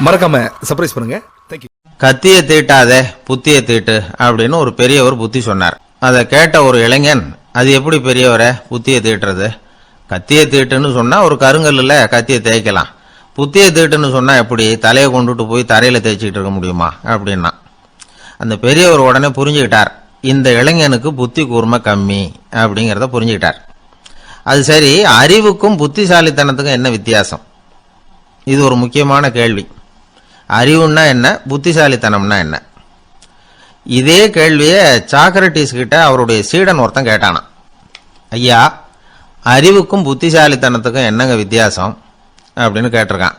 மறக்காம சர்ப்ரைஸ் பண்ணுங்க. தேங்க்யூ. கத்தியை தீட்டாதே புத்தியை தீட்டு அப்படின்னு ஒரு பெரியவர் புத்தி சொன்னார். அதை கேட்ட ஒரு இளைஞன், அது எப்படி பெரியவரை புத்தியை தீட்டுறது? கத்தியை தீட்டுன்னு சொன்னா ஒரு கருங்கல்ல கத்தியை தேய்க்கலாம், புத்தியை தீட்டுன்னு சொன்னா எப்படி தலையை கொண்டுட்டு போய் தரையில தேய்ச்சிட்டு இருக்க முடியுமா அப்படின்னா. அந்த பெரியவர் உடனே புரிஞ்சுக்கிட்டார், இந்த இளைஞனுக்கு புத்தி கூர்மை கம்மி அப்படிங்கிறத புரிஞ்சுக்கிட்டார். அது சரி, அறிவுக்கும் புத்திசாலித்தனத்துக்கும் என்ன வித்தியாசம்? இது ஒரு முக்கியமான கேள்வி. அறிவுன்னா என்ன, புத்திசாலித்தனம்னா என்ன? இதே கேள்வியை சாக்ரட்டிஸ் கிட்ட அவருடைய சீடன் ஒருத்தன் கேட்டானா. ஐயா, அறிவுக்கும் புத்திசாலித்தனத்துக்கும் என்னங்க வித்தியாசம் அப்படின்னு கேட்டிருக்கான்.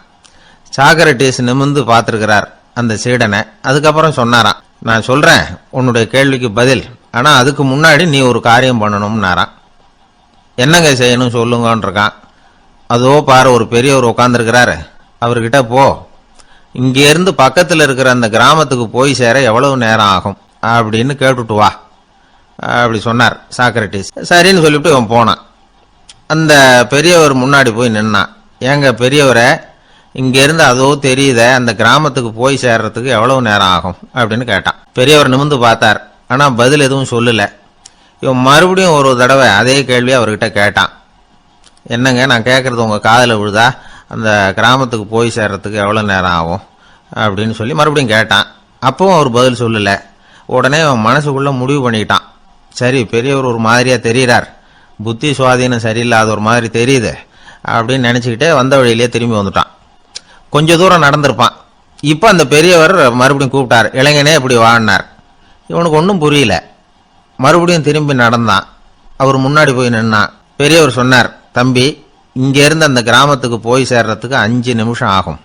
சாக்ரட்டிஸ் நிமிர்ந்து பார்த்துருக்கிறார் அந்த சீடனை. அதுக்கப்புறம் சொன்னாராம், நான் சொல்றேன் உன்னுடைய கேள்விக்கு பதில், ஆனா அதுக்கு முன்னாடி நீ ஒரு காரியம் பண்ணணும்னாராம். என்னங்க செய்யணும் சொல்லுங்கன்னு இருக்கான். அதோ பாரு, ஒரு பெரியவர் உட்காந்துருக்கிறாரு, அவர்கிட்ட போ, இங்கேருந்து பக்கத்தில் இருக்கிற அந்த கிராமத்துக்கு போய் சேர எவ்வளவு நேரம் ஆகும் அப்படின்னு கேட்டுட்டு வா அப்படி சொன்னார் சாக்ரட்டிஸ். சரின்னு சொல்லிவிட்டு இவன் போனான். அந்த பெரியவர் முன்னாடி போய் நின்னான். ஏங்க பெரியவரை, இங்கேருந்து அதோ தெரியுத அந்த கிராமத்துக்கு போய் சேர்றதுக்கு எவ்வளவு நேரம் ஆகும் அப்படின்னு கேட்டான். பெரியவர் நிமிர்ந்து பார்த்தார், ஆனால் பதில் எதுவும் சொல்லலை. இவன் மறுபடியும் ஒரு தடவை அதே கேள்வி அவர்கிட்ட கேட்டான். என்னங்க, நான் கேட்குறது உங்கள் காதில் விழுதா? அந்த கிராமத்துக்கு போய் சேர்றதுக்கு எவ்வளோ நேரம் ஆகும் அப்படின்னு சொல்லி மறுபடியும் கேட்டான். அப்பவும் அவர் பதில் சொல்லலை. உடனே அவன் மனசுக்குள்ளே முடிவு பண்ணிக்கிட்டான், சரி பெரியவர் ஒரு மாதிரியாக தெரிகிறார், புத்தி சுவாதீனம் சரியில்லாத ஒரு மாதிரி தெரியுது அப்படின்னு நினச்சிக்கிட்டே வந்த வழியிலேயே திரும்பி வந்துட்டான். கொஞ்சம் தூரம் நடந்திருப்பான். இப்போ அந்த பெரியவர் மறுபடியும் கூப்பிட்டார், இளைஞனே இப்படி வாடினார். இவனுக்கு ஒன்றும் புரியல. மறுபடியும் திரும்பி நடந்தான். அவர் முன்னாடி போய் நின்னான். பெரியவர் சொன்னார், தம்பி, இங்கேருந்து அந்த கிராமத்துக்கு போய் சேர்றதுக்கு 5 நிமிஷம் ஆகும்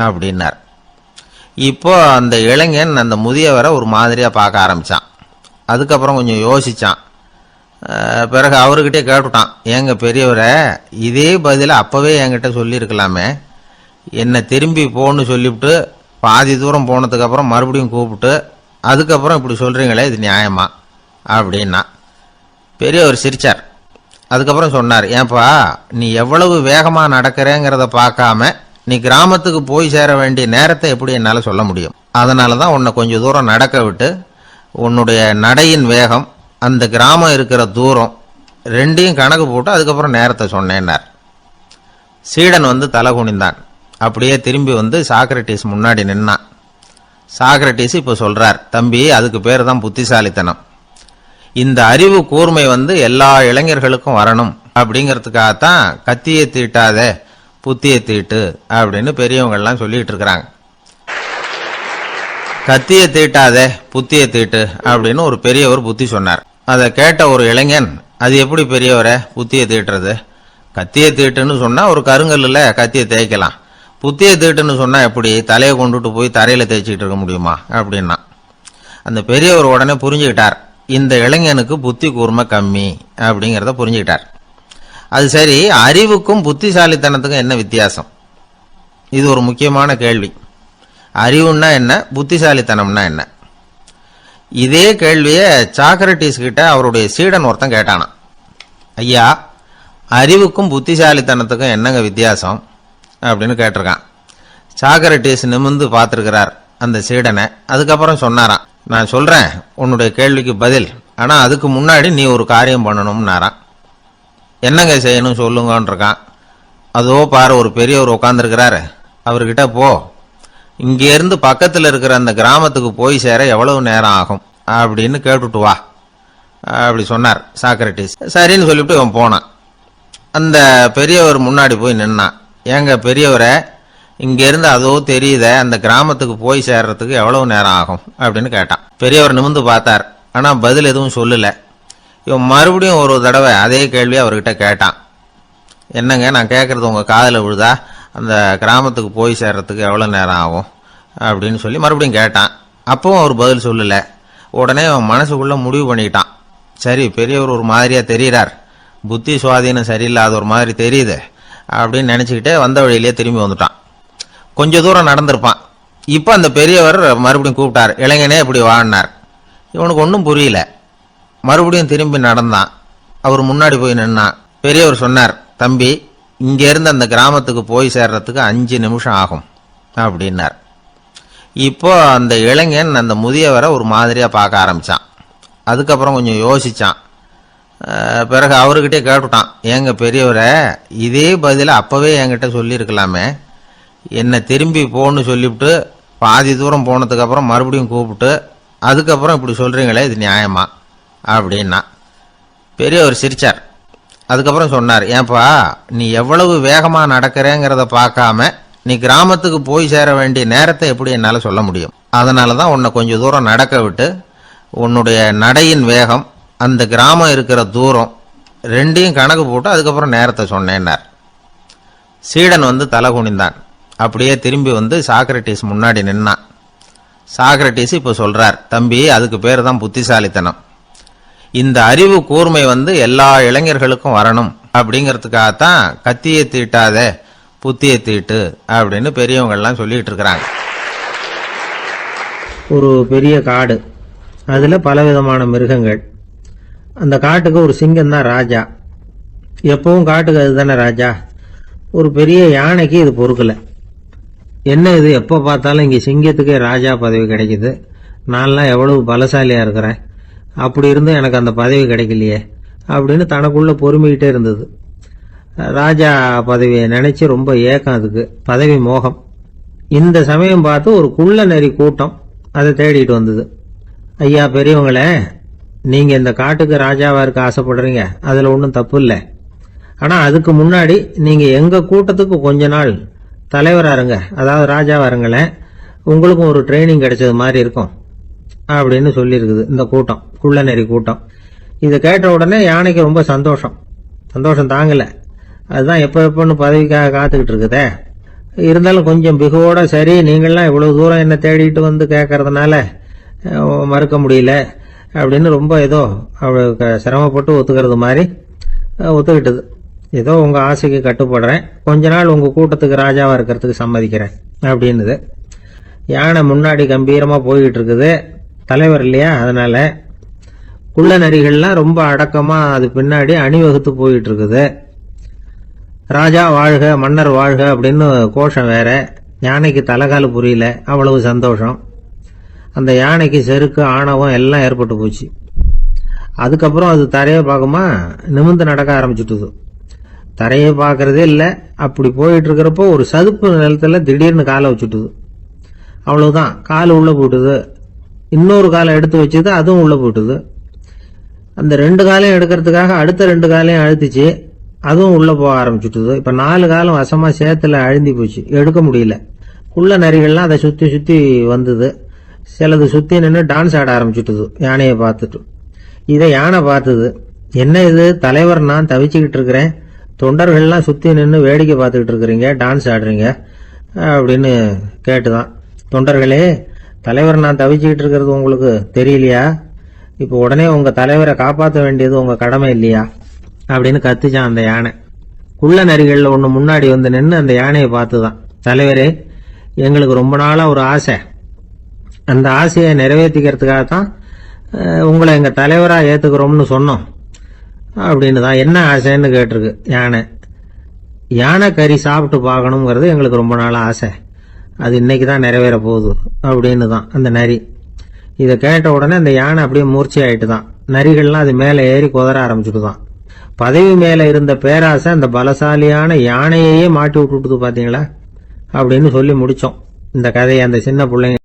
அப்படின்னார். இப்போ அந்த இளைஞன் அந்த முதியவரை ஒரு மாதிரியாக பார்க்க ஆரம்பித்தான். அதுக்கப்புறம் கொஞ்சம் யோசித்தான். பிறகு அவர்கிட்டே கேட்டுட்டான், ஏங்க பெரியவரை, இதே பதிலை அப்போவே என்கிட்ட சொல்லியிருக்கலாமே, என்னை திரும்பி போன்னு சொல்லிவிட்டு பாதி தூரம் போனதுக்கப்புறம் மறுபடியும் கூப்பிட்டு அதுக்கப்புறம் இப்படி சொல்கிறீங்களே, இது நியாயமா அப்படின்னா. பெரியவர் சிரிச்சார். அதுக்கப்புறம் சொன்னார், ஏன்பா நீ எவ்வளவு வேகமாக நடக்கிறேங்கிறத பார்க்காம நீ கிராமத்துக்கு போய் சேர வேண்டிய நேரத்தை எப்படி என்னால் சொல்ல முடியும்? அதனால தான் உன்னை கொஞ்சம் தூரம் நடக்க விட்டு உன்னுடைய நடையின் வேகம், அந்த கிராமம் இருக்கிற தூரம் ரெண்டையும் கணக்கு போட்டு அதுக்கப்புறம் நேரத்தை சொன்னேன்னார். சீடன் தலை குனிந்தான். அப்படியே திரும்பி சாக்ரட்டிஸ் முன்னாடி நின்னான். சாக்ரட்டிஸ் இப்போ சொல்றார், தம்பி, அதுக்கு பேர் தான் புத்திசாலித்தனம். இந்த அறிவு கூர்மை எல்லா இளைஞர்களுக்கும் வரணும் அப்படிங்கிறதுக்காகத்தான் கத்தியை தீட்டாதே புத்தியை தீட்டு அப்படின்னு பெரியவங்கள்லாம் சொல்லிட்டு இருக்கிறாங்க. கத்தியை தீட்டாதே புத்தியை தீட்டு அப்படின்னு ஒரு பெரியவர் புத்தி சொன்னார். அதை கேட்ட ஒரு இளைஞன், அது எப்படி பெரியவரை புத்தியை தீட்டுறது? கத்தியை தீட்டுன்னு சொன்னா ஒரு கருங்கல்ல கத்தியை தேய்க்கலாம், புத்தியை தீட்டுன்னு சொன்னா எப்படி தலையை கொண்டுட்டு போய் தரையில தேய்ச்சிட்டு இருக்க முடியுமா அப்படின்னா. அந்த பெரியவர் உடனே புரிஞ்சுக்கிட்டார், இந்த இளைஞனுக்கு புத்தி கூர்மை கம்மி அப்படிங்கிறத புரிஞ்சுக்கிட்டார். அது சரி, அறிவுக்கும் புத்திசாலித்தனத்துக்கும் என்ன வித்தியாசம்? இது ஒரு முக்கியமான கேள்வி. அறிவுன்னா என்ன, புத்திசாலித்தனம்னா என்ன? இதே கேள்வியை சாக்ரட்டிஸ் கிட்ட அவருடைய சீடன் ஒருத்தன் கேட்டானா. ஐயா, அறிவுக்கும் புத்திசாலித்தனத்துக்கும் என்னங்க வித்தியாசம் அப்படின்னு கேட்டிருக்கான். சாக்ரட்டிஸ் நிமிர்ந்து பார்த்துருக்கிறார் அந்த சீடனை. அதுக்கப்புறம் சொன்னாராம், நான் சொல்றேன் உன்னுடைய கேள்விக்கு பதில், ஆனா அதுக்கு முன்னாடி நீ ஒரு காரியம் பண்ணணும்னாராம். என்னங்க செய்யணும் சொல்லுங்கன்னு இருக்கான். அதோ பாரு, ஒரு பெரியவர் உட்காந்துருக்கிறாரு, அவர்கிட்ட போ, இங்கேருந்து பக்கத்தில் இருக்கிற அந்த கிராமத்துக்கு போய் சேர எவ்வளவு நேரம் ஆகும் அப்படின்னு கேட்டுட்டு வா அப்படி சொன்னார் சாக்ரட்டிஸ். சரின்னு சொல்லிவிட்டு இவன் போனான். அந்த பெரியவர் முன்னாடி போய் நின்னான். ஏங்க பெரியவரை, இங்கேருந்து அதோ தெரியுத அந்த கிராமத்துக்கு போய் சேர்றதுக்கு எவ்வளவு நேரம் ஆகும் அப்படின்னு கேட்டான். பெரியவர் நிமிர்ந்து பார்த்தார், ஆனால் பதில் எதுவும் சொல்லலை. இவன் மறுபடியும் ஒரு தடவை அதே கேள்வி அவர்கிட்ட கேட்டான். என்னங்க, நான் கேட்குறது உங்கள் காதில் விழுதா? அந்த கிராமத்துக்கு போய் சேர்றதுக்கு எவ்வளோ நேரம் ஆகும் அப்படின்னு சொல்லி மறுபடியும் கேட்டான். அப்பவும் அவர் பதில் சொல்லலை. உடனே அவன் மனசுக்குள்ளே முடிவு பண்ணிக்கிட்டான், சரி பெரியவர் ஒரு மாதிரியாக தெரிகிறார், புத்தி சுவாதீனம் சரியில்லாத ஒரு மாதிரி தெரியுது அப்படின்னு நினச்சிக்கிட்டே வந்த வழியிலேயே திரும்பி வந்துட்டான். கொஞ்சம் தூரம் நடந்திருப்பான். இப்போ அந்த பெரியவர் மறுபடியும் கூப்பிட்டார், இளைஞனே இப்படி வாடினார். இவனுக்கு ஒன்றும் புரியல. மறுபடியும் திரும்பி நடந்தான். அவர் முன்னாடி போய் நின்னான். பெரியவர் சொன்னார், தம்பி, இங்கேருந்து அந்த கிராமத்துக்கு போய் சேர்றதுக்கு 5 நிமிஷம் ஆகும் அப்படின்னார். இப்போ அந்த இளைஞன் அந்த முதியவரை ஒரு மாதிரியா பார்க்க ஆரம்பிச்சான். அதுக்கப்புறம் கொஞ்சம் யோசிச்சான். பிறகு அவர்கிட்டே கேட்டுட்டான், ஏங்க பெரியவரை, இதே பதில அப்பவே என்கிட்ட சொல்லியிருக்கலாமே, என்னை திரும்பி போன்னு சொல்லிவிட்டு பாதி தூரம் போனதுக்கு அப்புறம் மறுபடியும் கூப்பிட்டு அதுக்கப்புறம் இப்படி சொல்றீங்களே, இது நியாயமா அப்படின்னா. பெரியவர் சிரிச்சார். அதுக்கப்புறம் சொன்னார், ஏன்பா, நீ எவ்வளவு வேகமா நடக்கிறேங்கிறத பார்க்காம நீ கிராமத்துக்கு போய் சேர வேண்டிய நேரத்தை எப்படி என்னால சொல்ல முடியும்? அதனாலதான் உன்னை கொஞ்சம் தூரம் நடக்க விட்டு உன்னுடைய நடையின் வேகம், அந்த கிராமம் இருக்கிற தூரம் ரெண்டையும் கணக்கு போட்டு அதுக்கப்புறம் நேரத்தை சொன்னேன்னார். சீடன் வந்து தலை குனிந்தான். அப்படியே திரும்பி வந்து சாக்ரட்டிஸ் முன்னாடி நின்னான். சாக்ரட்டிஸ் இப்ப சொல்றார், தம்பி, அதுக்கு பேர் தான் புத்திசாலித்தனம். இந்த அறிவு கூர்மை வந்து எல்லா இளைஞர்களுக்கும் வரணும் அப்படிங்கிறதுக்காகத்தான் கத்தியை தீட்டாத புத்தியை தீட்டு அப்படின்னு பெரியவங்கள்லாம் சொல்லிட்டு இருக்கிறாங்க. ஒரு பெரிய காடு, அதுல பலவிதமான மிருகங்கள். அந்த காட்டுக்கு ஒரு சிங்கம் தான் ராஜா. எப்பவும் காட்டுக்கு அதுதானே ராஜா. ஒரு பெரிய யானைக்கு இது பொறுக்கல. என்ன இது, எப்போ பார்த்தாலும் இங்கே சிங்கத்துக்கே ராஜா பதவி கிடைக்குது, நான்லாம் எவ்வளவு பலசாலியா இருக்கிறேன், அப்படி இருந்தும் எனக்கு அந்த பதவி கிடைக்கலையே அப்படின்னு தனக்குள்ள பொறுமிக்கிட்டே இருந்தது. ராஜா பதவியை நினைச்சு ரொம்ப ஏக்கம், அதுக்கு பதவி மோகம். இந்த சமயம் பார்த்து ஒரு குள்ள நரி கூட்டம் அதை தேடிட்டு வந்தது. ஐயா பெரியவங்களே, நீங்க இந்த காட்டுக்கு ராஜாவா இருக்க ஆசைப்படுறீங்க, அதுல ஒன்றும் தப்பு இல்லை. ஆனா அதுக்கு முன்னாடி நீங்க எங்க கூட்டத்துக்கு கொஞ்ச நாள் தலைவரா இருங்க, அதாவது ராஜாவா இருங்களேன், உங்களுக்கும் ஒரு ட்ரைனிங் கிடைச்சது மாதிரி இருக்கும் அப்படின்னு சொல்லியிருக்குது இந்த கூட்டம், குள்ள நெறி கூட்டம். இதை கேட்ட உடனே யானைக்கு ரொம்ப சந்தோஷம் தாங்கல. அதுதான் எப்பன்னு பதவிக்காக காத்துக்கிட்டு இருக்குதே. இருந்தாலும் கொஞ்சம் பிகுவோட, சரி நீங்கள்லாம் இவ்வளவு தூரம் என்ன தேடிட்டு வந்து கேட்கறதுனால மறுக்க முடியல அப்படின்னு ரொம்ப ஏதோ அவளுக்கு சிரமப்பட்டு ஒத்துக்கிறது மாதிரி ஒத்துக்கிட்டது. ஏதோ உங்க ஆசைக்கு கட்டுப்படுறேன், கொஞ்ச நாள் உங்க கூட்டத்துக்கு ராஜாவா இருக்கிறதுக்கு சம்மதிக்கிறேன் அப்படின்னுது. யானை முன்னாடி கம்பீரமா போய்கிட்டு இருக்குது, தலைவர் இல்லையா, அதனால. குள்ள நரிகள்லாம் ரொம்ப அடக்கமா அது பின்னாடி அணிவகுத்து போயிட்டு இருக்குது. ராஜா வாழ்க, மன்னர் வாழ்க அப்படின்னு கோஷம் வேற. யானைக்கு தலைகால புரியல, அவ்வளவு சந்தோஷம். அந்த யானைக்கு செருக்கு, ஆணவம் எல்லாம் ஏற்பட்டு போச்சு. அதுக்கப்புறம் அது தரையை பார்க்குமா, நிமிர்ந்து நடக்க ஆரம்பிச்சுட்டுது. தரையை பார்க்கறதே இல்லை. அப்படி போயிட்டு இருக்கிறப்போ ஒரு சதுப்பு நிலத்துல திடீர்னு காலை வச்சுட்டுது. அவ்வளவுதான், கால் உள்ள போட்டுது. இன்னொரு காலை எடுத்து வச்சுது, அதுவும் உள்ள போட்டுது. அந்த 2 காலையும் எடுக்கிறதுக்காக அடுத்த 2 காலையும் அழுத்திச்சு, அதுவும் உள்ள போக ஆரம்பிச்சுட்டுது. இப்ப 4 காலம் வசமா சேத்துல அழுந்தி போச்சு, எடுக்க முடியல. குள்ள நரிகள்லாம் அதை சுத்தி சுத்தி வந்தது. சிலது சுத்தி நின்று டான்ஸ் ஆட ஆரம்பிச்சுட்டுது யானையை பார்த்துட்டு. இதை யானை பார்த்தது. என்ன இது, தலைவர் நான் தவிச்சுக்கிட்டு இருக்கிறேன், தொண்டர்கள்லாம் சுத்தி நின்று வேடிக்கை பார்த்துக்கிட்டு இருக்கிறீங்க, டான்ஸ் ஆடுறீங்க அப்படின்னு கேட்டுதான். தொண்டர்களே, தலைவர் நான் தவிச்சுக்கிட்டு இருக்கிறது உங்களுக்கு தெரியலையா? இப்போ உடனே உங்க தலைவரை காப்பாற்ற வேண்டியது உங்க கடமை இல்லையா அப்படின்னு கத்துச்சான் அந்த யானை. குள்ள நரிகள்ல ஒண்ணு முன்னாடி வந்து நின்று அந்த யானையை பார்த்துதான், தலைவரே, எங்களுக்கு ரொம்ப நாளா ஒரு ஆசை, அந்த ஆசையை நிறைவேற்றிக்கிறதுக்காகத்தான் உங்களை எங்க தலைவரா ஏத்துக்கிறோம்னு சொன்னோம் அப்படின்னு தான். என்ன ஆசைன்னு கேட்டிருக்கு யானை. யானை கறி சாப்பிட்டு பார்க்கணுங்கிறது எங்களுக்கு ரொம்ப நாள் ஆசை, அது இன்னைக்கு தான் நிறைவேற போகுது அப்படின்னு தான் அந்த நரி. இதை கேட்ட உடனே அந்த யானை அப்படியே மூர்ச்சி ஆயிட்டு தான். நரிகள்லாம் அது மேலே ஏறி குதற ஆரம்பிச்சுட்டு தான். பதவி மேல இருந்த பேராசை அந்த பலசாலியான யானையையே மாட்டி விட்டுட்டு பாத்தீங்களா அப்படின்னு சொல்லி முடிச்சோம் இந்த கதையை அந்த சின்ன பிள்ளைங்க.